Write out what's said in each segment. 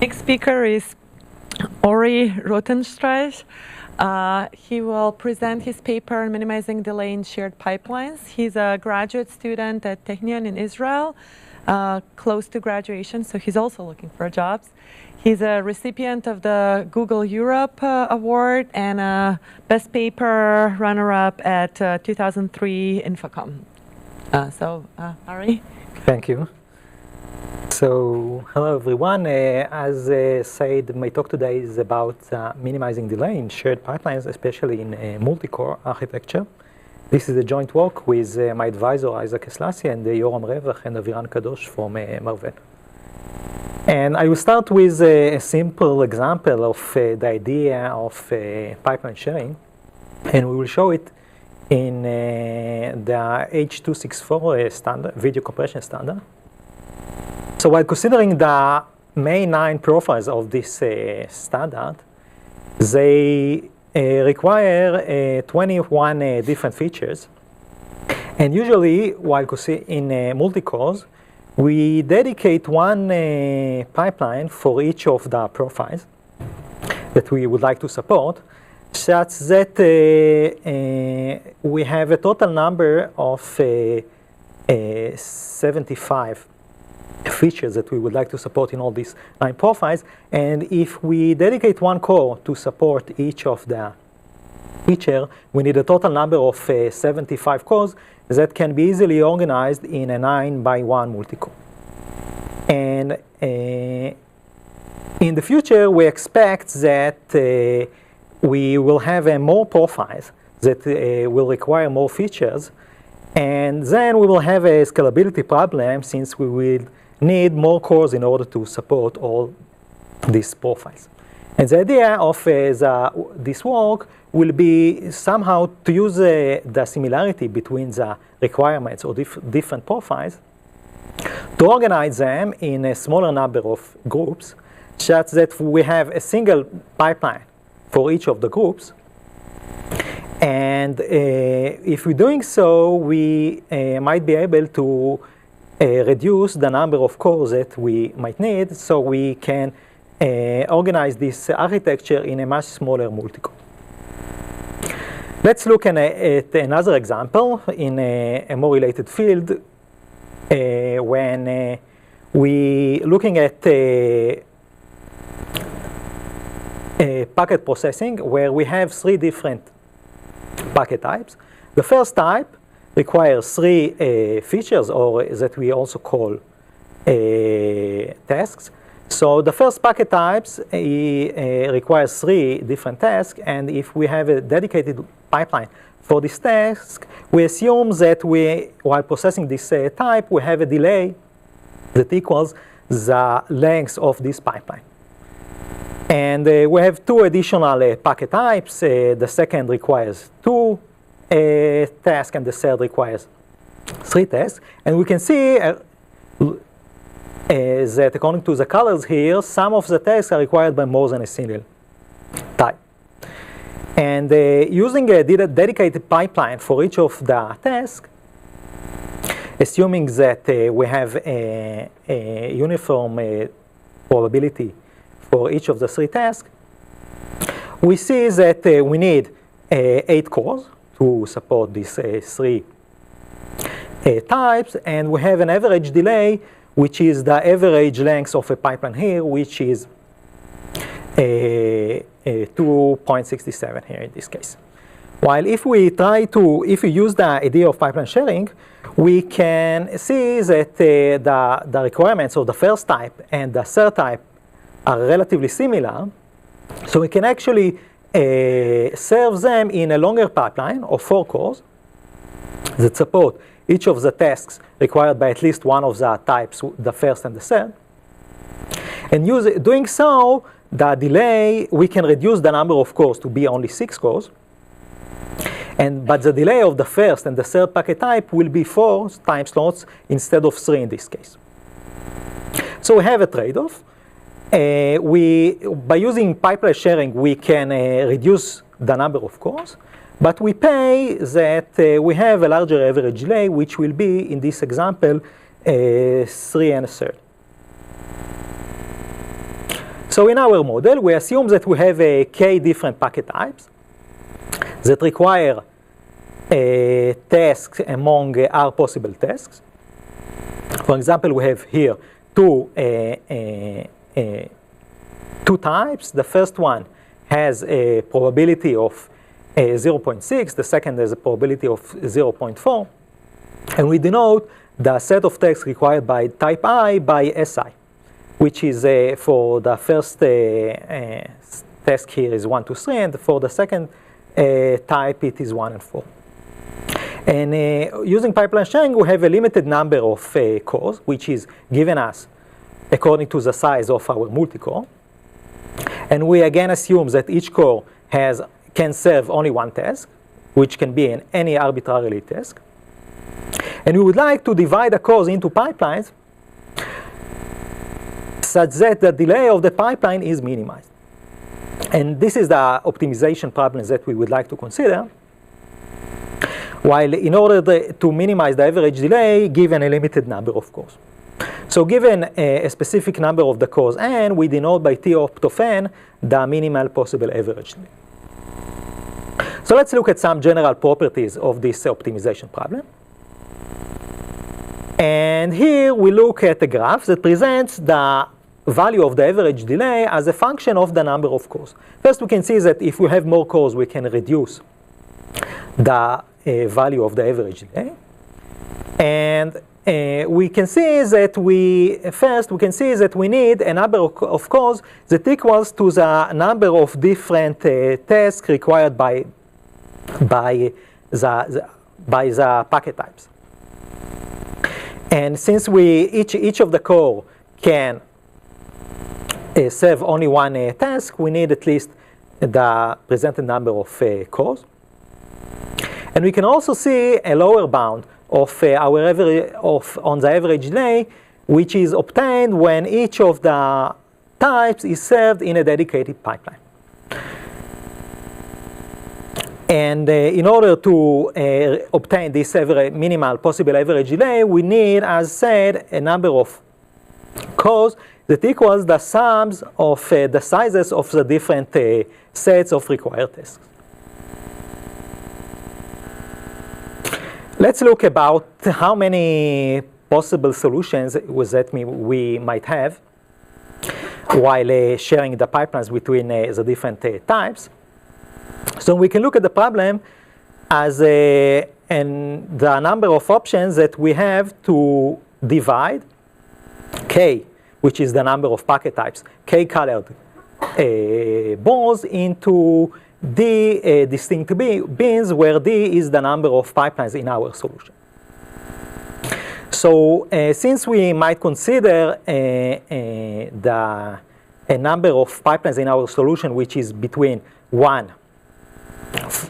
Next speaker is Ori Rottenstreich. He will present his paper on minimizing delay in shared pipelines. He's a graduate student at Technion in Israel, close to graduation, so he's also looking for jobs. He's a recipient of the Google Europe Award and a Best Paper runner-up at 2003 Infocom. Ori? Thank you. So, hello everyone. As said, my talk today is about minimizing delay in shared pipelines, especially in multi-core architecture. This is a joint work with my advisor, Isaac Eslassi, and Yoram Revach and Aviran Kadosh from Marvel. And I will start with a simple example of the idea of pipeline sharing, and we will show it in the H.264 standard, video compression standard. So while considering the main 9 profiles of this standard, they require 21 different features. And usually, while in multi-cores, we dedicate one pipeline for each of the profiles that we would like to support, such that we have a total number of 75 features that we would like to support in all these 9 profiles. And if we dedicate one core to support each of the feature, we need a total number of 75 cores that can be easily organized in a 9x1 multi-core. And in the future, we expect that we will have more profiles that will require more features. And then we will have a scalability problem, since we will need more cores in order to support all these profiles. And the idea of this work will be somehow to use the similarity between the requirements of different profiles to organize them in a smaller number of groups, such that we have a single pipeline for each of the groups. And if we're doing so, we might be able to reduce the number of cores that we might need, so we can organize this architecture in a much smaller multi-core. Let's look at another example in a more related field, when we're looking at packet processing, where we have 3 different packet types. The first type requires 3 features, or that we also call tasks. So the first packet types requires 3 different tasks, and if we have a dedicated pipeline for this task, we assume that while processing this type, we have a delay that equals the length of this pipeline. And we have 2 additional packet types. The second requires 2 tasks, and the third requires 3 tasks. And we can see that according to the colors here, some of the tasks are required by more than a single type. And using a dedicated pipeline for each of the tasks, assuming that we have a uniform probability for each of the 3 tasks, we see that we need 8 cores to support these 3 types, and we have an average delay, which is the average length of a pipeline here, which is 2.67 here in this case. While if we use the idea of pipeline sharing, we can see that the requirements of the first type and the third type are relatively similar, so we can actually serve them in a longer pipeline of 4 cores that support each of the tasks required by at least one of the types, the first and the third. And doing so, the delay, we can reduce the number of cores to be only 6 cores. But the delay of the first and the third packet type will be 4 time slots instead of 3 in this case. So we have a trade-off. By using pipeline sharing, we can reduce the number of cores, but we pay that we have a larger average delay, which will be, in this example, 3 1/3. So in our model, we assume that we have k different packet types that require tasks among our possible tasks. For example, we have here two types. The first one has a probability of 0.6. The second has a probability of 0.4. And we denote the set of tasks required by type I by Si, which is for the first task here is 1, 2, 3, and for the second type it is 1 and 4. And using pipeline sharing, we have a limited number of cores, which is given us according to the size of our multi-core. And we again assume that each core can serve only one task, which can be in any arbitrary task. And we would like to divide the cores into pipelines such that the delay of the pipeline is minimized. And this is the optimization problem that we would like to consider. While in order to minimize the average delay, given a limited number of cores. So given a specific number of the cores n, we denote by T opt of n the minimal possible average delay. So let's look at some general properties of this optimization problem. And here we look at a graph that presents the value of the average delay as a function of the number of cores. First, we can see that if we have more cores, we can reduce the value of the average delay. And we can see that we need a number of cores that equals to the number of different tasks required by the packet types. And since each of the core can serve only one task, we need at least the presented number of cores. And we can also see a lower bound of on the average delay, which is obtained when each of the types is served in a dedicated pipeline. And in order to obtain this minimal possible average delay, we need, as said, a number of cores that equals the sums of the sizes of the different sets of required tasks. Let's look about how many possible solutions that we might have while sharing the pipelines between the different types. So we can look at the problem as the number of options that we have to divide k, which is the number of packet types, k colored balls, into d distinct bins, where d is the number of pipelines in our solution. So since we might consider a number of pipelines in our solution which is between 1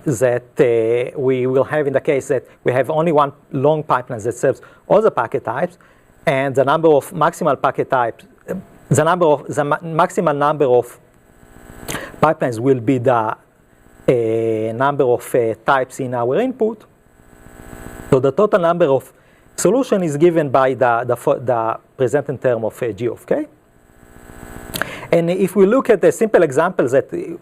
that we will have in the case that we have only one long pipeline that serves all the packet types, and the number of maximal packet types, the maximal number of pipelines will be the number of types in our input. So the total number of solution is given by the presented term of g of k. And if we look at the simple examples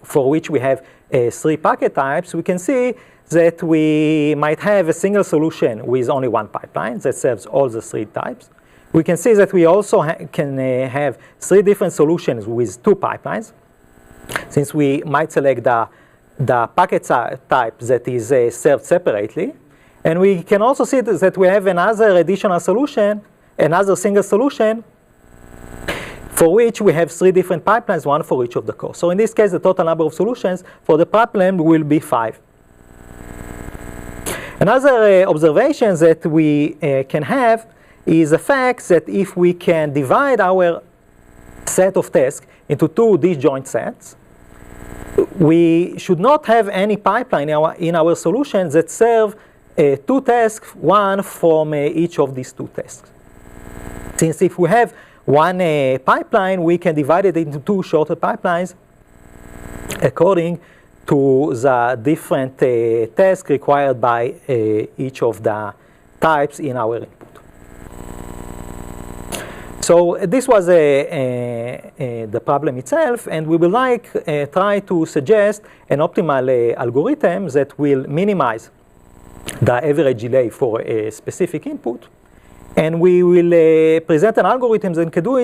for which we have 3 packet types, we can see that we might have a single solution with only one pipeline that serves all the 3 types. We can see that we also can have 3 different solutions with 2 pipelines, since we might select the packet type that is served separately. And we can also see that we have another additional solution, another single solution, for which we have 3 different pipelines, one for each of the cores. So in this case, the total number of solutions for the problem will be 5. Another observation that we can have is the fact that if we can divide our set of tasks into 2 disjoint sets, we should not have any pipeline in our solution that serve 2 tasks, one from each of these 2 tasks. Since if we have one pipeline, we can divide it into 2 shorter pipelines according to the different tasks required by each of the types in our input. So this was the problem itself, and we will try to suggest an optimal algorithm that will minimize the average delay for a specific input. And we will present an algorithm that can do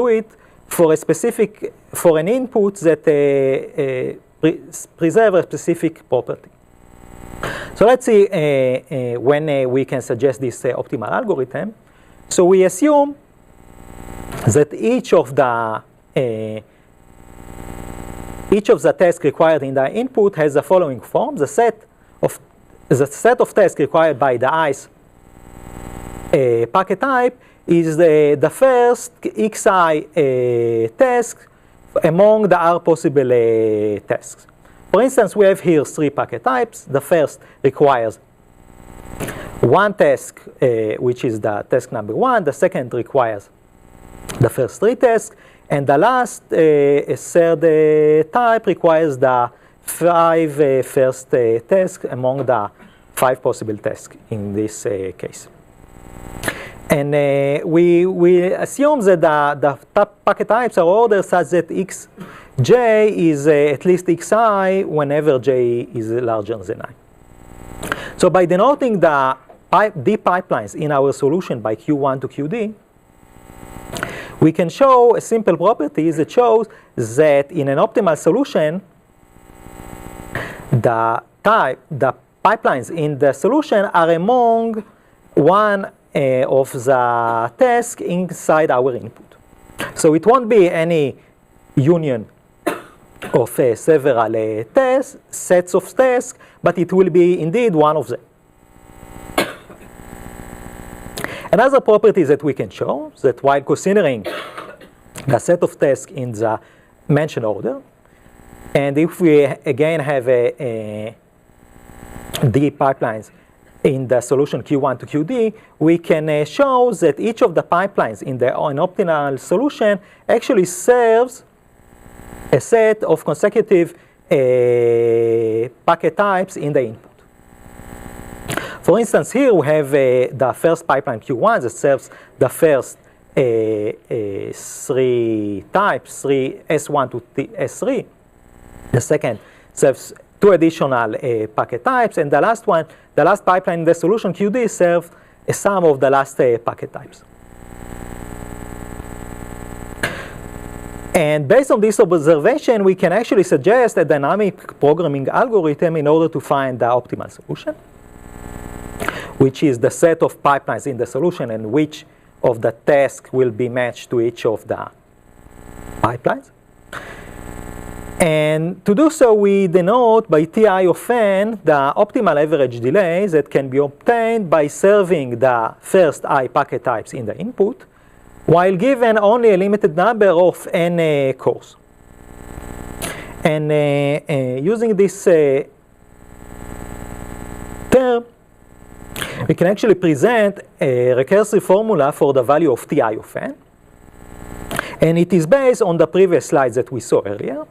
it for an input that preserve a specific property. So let's see when we can suggest this optimal algorithm. So we assume that each of the tasks required in the input has the following form: the set of tasks required by the ice packet type is the first xi task among the r possible tasks. For instance, we have here 3 packet types. The first requires one task, which is the task number 1. The second requires the first 3 tasks. And the last third type requires the 5 first tasks among the 5 possible tasks in this case. And we assume that the packet types are ordered such that xj is at least xi whenever j is larger than I. So by denoting the D pipelines in our solution by Q1 to Qd, we can show a simple property that shows that in an optimal solution, the pipelines in the solution are among one of the tasks inside our input. So it won't be any union of several sets of tasks, but it will be indeed one of them. Another property that we can show is that while considering the set of tasks in the mentioned order, and if we again have D pipelines in the solution Q1 to Qd, we can show that each of the pipelines in an optimal solution actually serves a set of consecutive packet types in the input. For instance, here we have the first pipeline Q1 that serves the first 3 types, S1 to S3. The second serves 2 additional packet types, and the last pipeline in the solution Qd serves a sum of the last packet types. And based on this observation, we can actually suggest a dynamic programming algorithm in order to find the optimal solution, which is the set of pipelines in the solution and which of the tasks will be matched to each of the pipelines. And to do so, we denote by Ti of n the optimal average delay that can be obtained by serving the first I packet types in the input, while given only a limited number of n cores. And using this term, we can actually present a recursive formula for the value of Ti of n. And it is based on the previous slides that we saw earlier.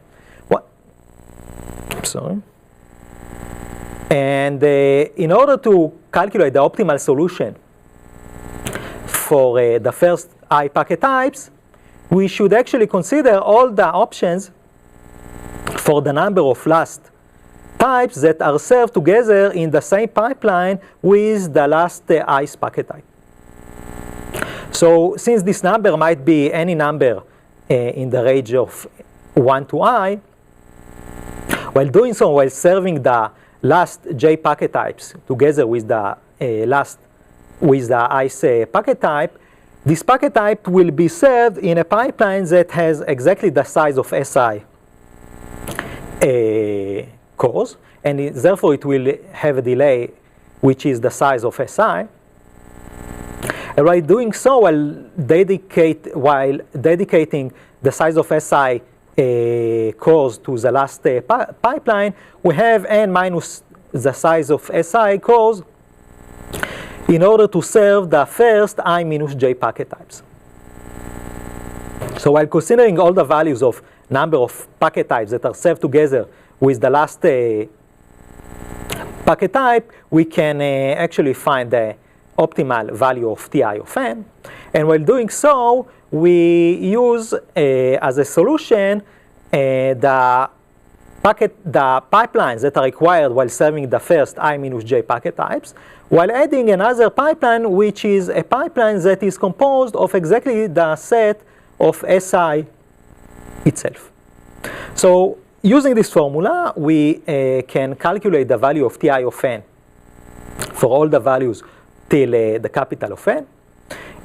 And in order to calculate the optimal solution for the first I packet types, we should actually consider all the options for the number of last types that are served together in the same pipeline with the last ice packet type. So since this number might be any number in the range of 1 to I, while doing so, while serving the last j packet types together with the ice packet type, this packet type will be served in a pipeline that has exactly the size of Si cores, and therefore it will have a delay which is the size of Si. And by doing so, while dedicating the size of Si cores to the last pipeline, we have n minus the size of Si cores in order to serve the first I minus j packet types. So while considering all the values of number of packet types that are served together with the last packet type, we can actually find the optimal value of Ti of n. And while doing so, we use as a solution the pipelines that are required while serving the first I-J packet types, while adding another pipeline, which is a pipeline that is composed of exactly the set of SI itself. So using this formula, we can calculate the value of Ti of n for all the values till the capital of n.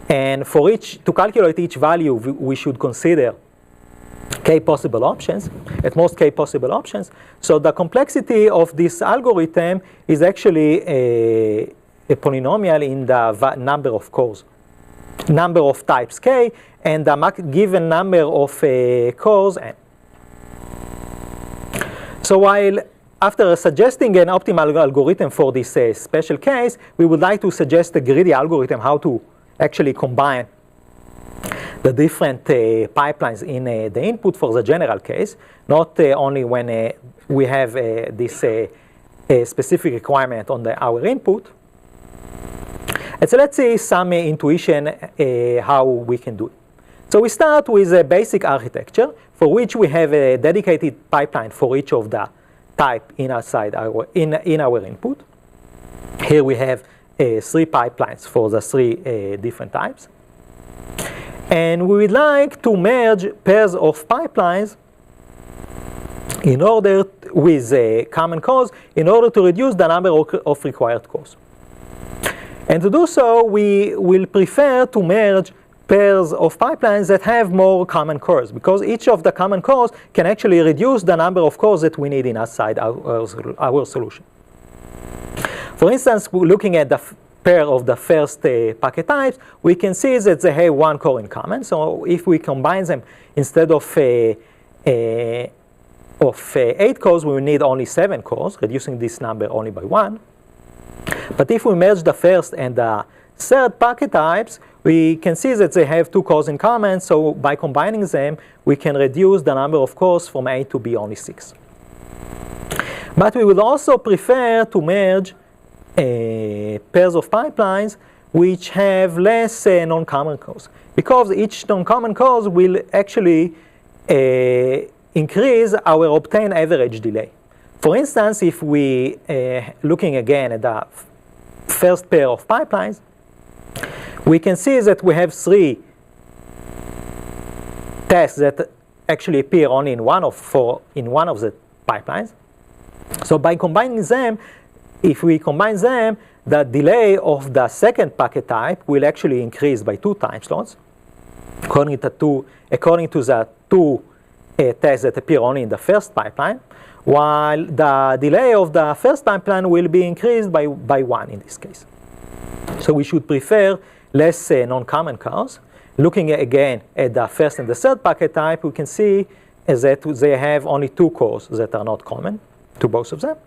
And to calculate each value, we should consider k possible options, at most k possible options. So the complexity of this algorithm is actually a polynomial in the number of cores, number of types k, and the given number of cores n. So while after suggesting an optimal algorithm for this special case, we would like to suggest a greedy algorithm how to actually combine the different pipelines in the input for the general case, not only when we have this specific requirement on our input. And so let's see some intuition how we can do it. So we start with a basic architecture for which we have a dedicated pipeline for each of the type in our input. Here we have 3 pipelines for the 3 different types. And we would like to merge pairs of pipelines in order with a common cause in order to reduce the number of required cores. And to do so, we will prefer to merge pairs of pipelines that have more common cores, because each of the common cores can actually reduce the number of cores that we need inside our solution. For instance, looking at the pair of the first packet types, we can see that they have 1 core in common. So if we combine them, instead of 8 cores, we will need only 7 cores, reducing this number only by 1. But if we merge the first and the third packet types, we can see that they have 2 cores in common. So by combining them, we can reduce the number of cores from 8 to be only 6. But we would also prefer to merge pairs of pipelines which have less non-common cores, because each non-common cause will actually increase our obtained average delay. For instance, if we looking again at the first pair of pipelines, we can see that we have 3 tests that actually appear only in one of the pipelines. So by combining them, if we combine them, the delay of the second packet type will actually increase by 2 time slots, according to the 2 tests that appear only in the first pipeline, while the delay of the first pipeline will be increased by 1 in this case. So we should prefer less non-common cores. Looking again at the first and the third packet type, we can see that they have only 2 cores that are not common to both of them.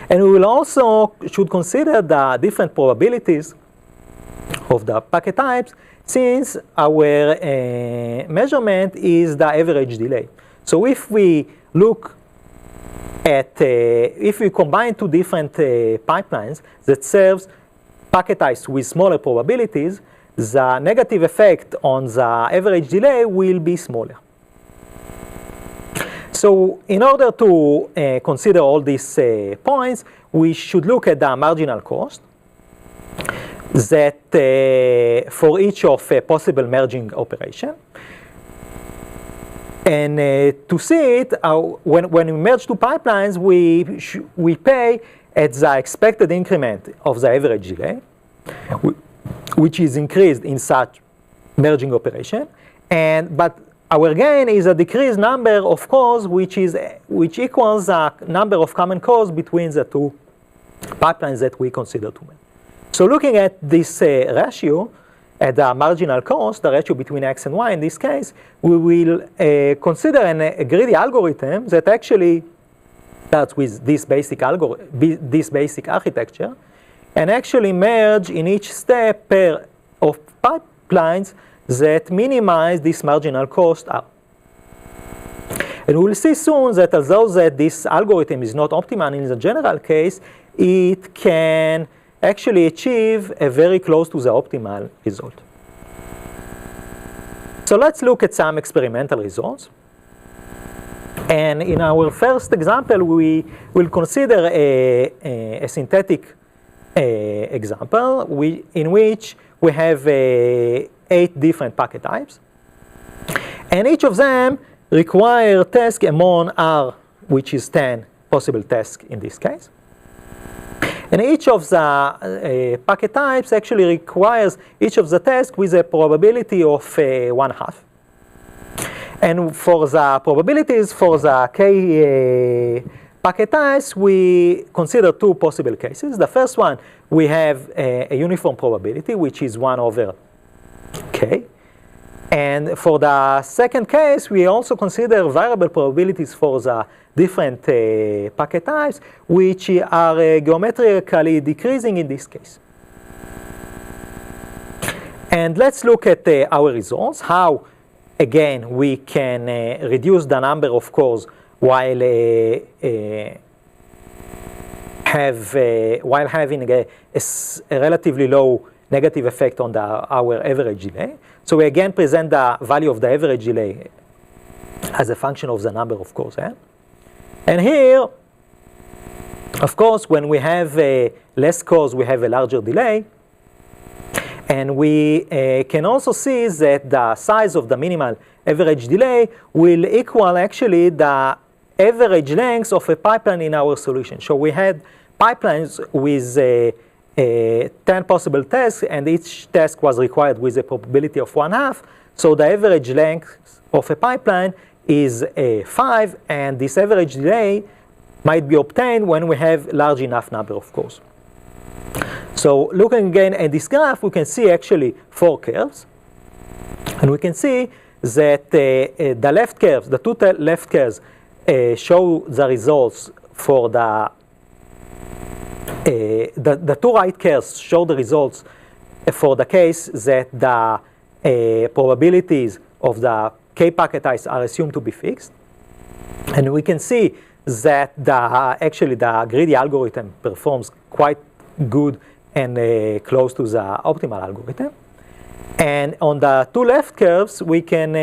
And we will also should consider the different probabilities of the packet types, since our measurement is the average delay. So if we look at, if we combine 2 different pipelines that serves packet types with smaller probabilities, the negative effect on the average delay will be smaller. So in order to consider all these points, we should look at the marginal cost that for each of possible merging operation. And to see it, when we merge 2 pipelines, we pay at the expected increment of the average delay, which is increased in such merging operation. But our gain is a decreased number of cores, which equals the number of common cores between the 2 pipelines that we consider to merge. So looking at this ratio, at the marginal cost, the ratio between x and y in this case, we will consider a greedy algorithm that actually starts with this basic architecture, and actually merge in each step pair of pipelines that minimize this marginal cost R. And we'll see soon that although that this algorithm is not optimal in the general case, it can actually achieve a very close to the optimal result. So let's look at some experimental results. And in our first example, we will consider a synthetic example in which we have 8 different packet types. And each of them require task among R, which is 10 possible tasks in this case. And each of the packet types actually requires each of the tasks with a probability of 1/2. And for the probabilities for the K packet types, we consider 2 possible cases. The first one, we have a uniform probability, which is 1/K. And for the second case, we also consider variable probabilities for the different packet types, which are geometrically decreasing in this case. And let's look at our results, how, again, we can reduce the number of cores while having a relatively low negative effect on our average delay. So we again present the value of the average delay as a function of the number of cores. And here, of course, when we have less cores, we have a larger delay. And we can also see that the size of the minimal average delay will equal actually the average length of a pipeline in our solution. So we had pipelines with 10 possible tasks, and each task was required with a probability of 1/2. So the average length of a pipeline is 5, and this average delay might be obtained when we have large enough number of cores. So looking again at this graph, we can see actually 4 curves. And we can see that the left curves, the 2 left curves, show the results for the 2 right curves show the results for the case that the probabilities of the K packet types are assumed to be fixed. And we can see that actually the greedy algorithm performs quite good and close to the optimal algorithm. And on the 2 left curves, we can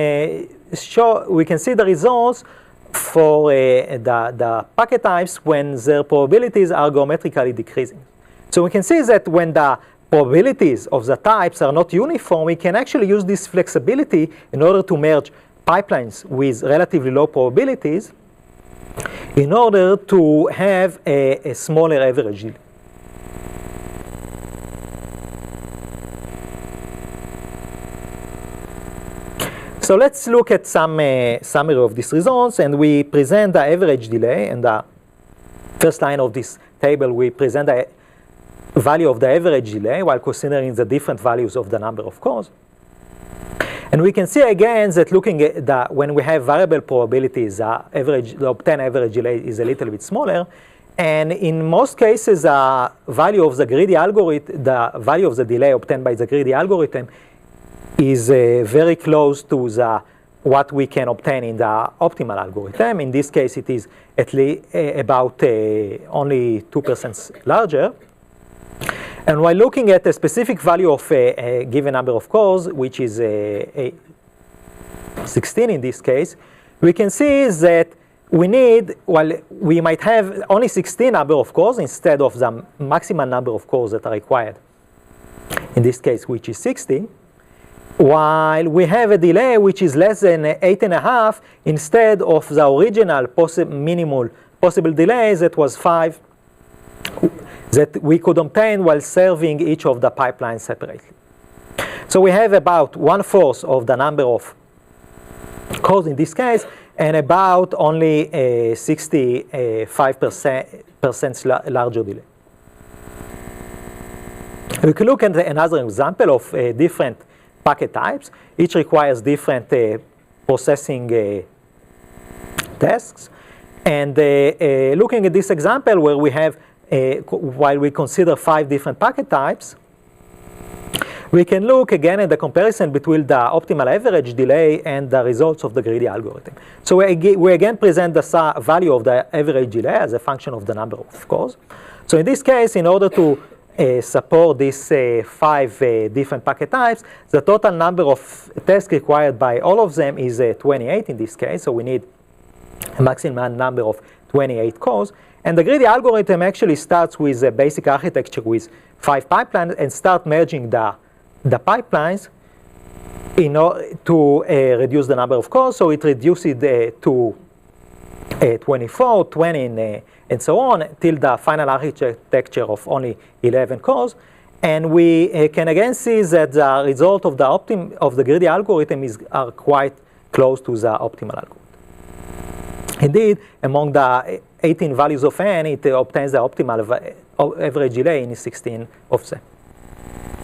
see the results for the packet types when their probabilities are geometrically decreasing. So we can see that when the probabilities of the types are not uniform, we can actually use this flexibility in order to merge pipelines with relatively low probabilities in order to have a smaller average yield. So let's look at some summary of these results, and we present the average delay. And the first line of this table, we present the value of the average delay while considering the different values of the number of cores. And we can see again that looking at when we have variable probabilities, the obtained average delay is a little bit smaller. And in most cases, the value of the greedy algorithm, the value of the delay obtained by the greedy algorithm is very close to what we can obtain in the optimal algorithm. In this case, it is at least about only 2% larger. And while looking at a specific value of a given number of cores, which is 16 in this case, we can see that we might have only 16 number of cores instead of the maximum number of cores that are required. In this case, which is 60. While we have a delay which is less than 8.5 instead of the original minimal possible delay that was 5 that we could obtain while serving each of the pipelines separately. So we have about 1/4 of the number of cores in this case, and about only 65% larger delay. We can look at another example of different packet types. Each requires different processing tasks. And looking at this example where we have, while we consider 5 different packet types, we can look again at the comparison between the optimal average delay and the results of the greedy algorithm. So we again present the value of the average delay as a function of the number of cores. So in this case, in order to support these 5 different packet types, the total number of tasks required by all of them is 28 in this case. So we need a maximum number of 28 cores. And the greedy algorithm actually starts with a basic architecture with 5 pipelines and start merging the pipelines in order to reduce the number of cores. So it reduces to 24, 20, and so on, till the final architecture of only 11 cores. And we can again see that the result of the greedy algorithm are quite close to the optimal algorithm. Indeed, among the 18 values of n, it obtains the optimal average delay in 16 of them.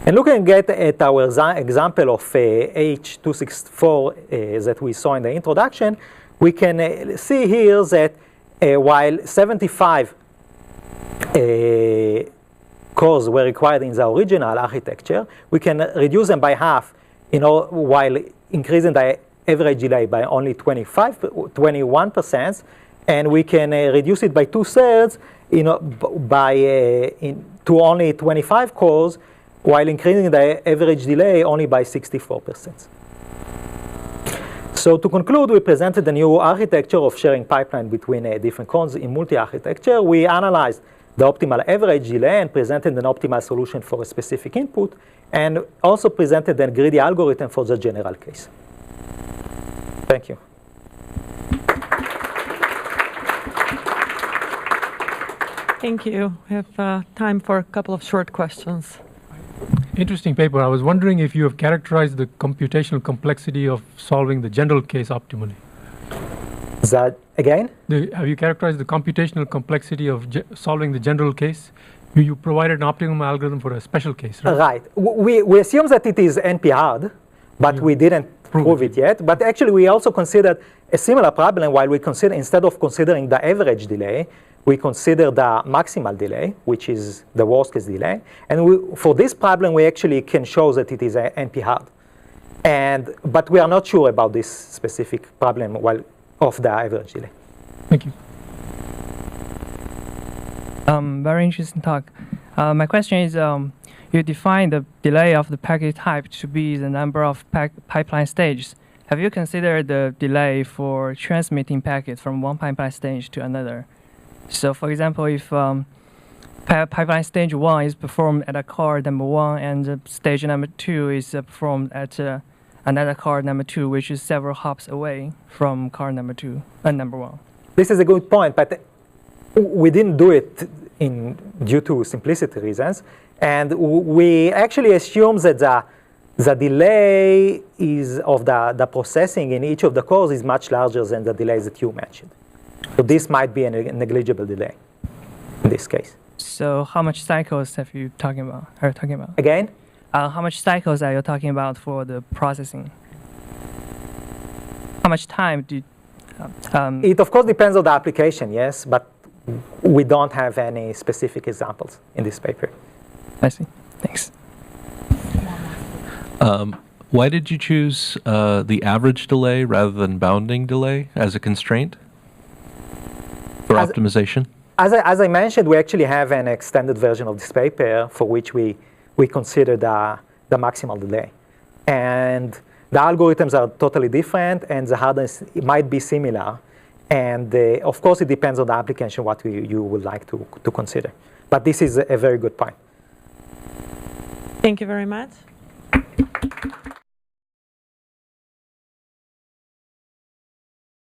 And looking at our example of H.264 that we saw in the introduction, we can see here that while 75 cores were required in the original architecture, we can reduce them by half while increasing the average delay by only 21%, and we can reduce it by 2/3 to only 25 cores, while increasing the average delay only by 64%. So to conclude, we presented a new architecture of sharing pipeline between different cores in multi-architecture. We analyzed the optimal average delay and presented an optimal solution for a specific input, and also presented a greedy algorithm for the general case. Thank you. Thank you. We have time for a couple of short questions. Interesting paper. I was wondering if you have characterized the computational complexity of solving the general case optimally. Is that again? Have you characterized the computational complexity of solving the general case? You provided an optimum algorithm for a special case, right? Right. We assume that it is NP-hard, but we didn't prove it yet. But actually, we also considered a similar problem while we consider, instead of considering the average delay, we consider the maximal delay, which is the worst case delay. And for this problem, we actually can show that it is NP-hard. But we are not sure about this specific problem of the average delay. Thank you. Very interesting talk. My question is, you define the delay of the packet type to be the number of pipeline stages. Have you considered the delay for transmitting packets from one pipeline stage to another? So for example, if pipeline stage 1 is performed at a core number 1 and stage number 2 is performed at another core number 2, which is several hops away from core number 2 and number 1. This is a good point, but we didn't do it due to simplicity reasons. And we actually assume that the delay of the processing in each of the cores is much larger than the delay that you mentioned. So this might be a negligible delay in this case. So how much cycles are you talking about? Again? How much cycles are you talking about for the processing? How much time do you, It of course depends on the application, yes, but we don't have any specific examples in this paper. I see. Thanks. Why did you choose the average delay rather than bounding delay as a constraint for optimization? As I mentioned, we actually have an extended version of this paper for which we consider the maximal delay. And the algorithms are totally different, and the hardness might be similar. And of course, it depends on the application what you would like to consider. But this is a very good point. Thank you very much.